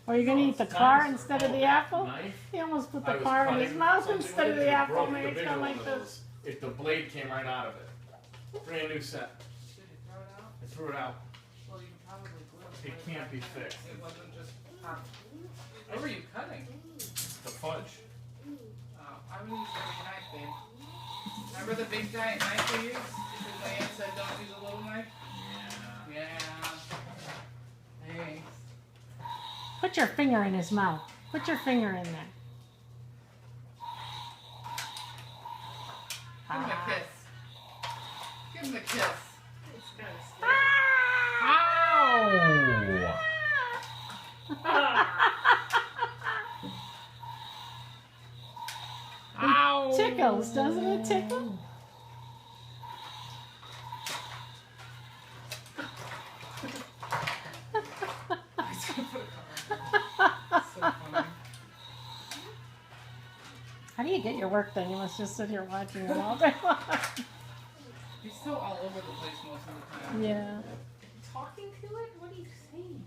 Or you're gonna eat the car instead of the apple? He almost put the car in his mouth instead of the apple. Maybe it's going like this. If the blade came right out of it. Brand new set. Did you throw it out? I threw it out. Well, you probably blew It can't be fixed. It wasn't just pop. What were you cutting? The fudge. I would use a big knife, babe. Remember the big giant knife we used? Because my aunt said don't use a little knife? Yeah. Yeah. Thanks. Put your finger in his mouth. Put your finger in there. Give him a kiss. Give him a kiss. It's kind of scary. Ow! Tickles, doesn't it tickle? So funny. How do you get your work done? You must just sit here watching it all day long. He's so all over the place most of the time. Yeah. Talking to it? What are you saying?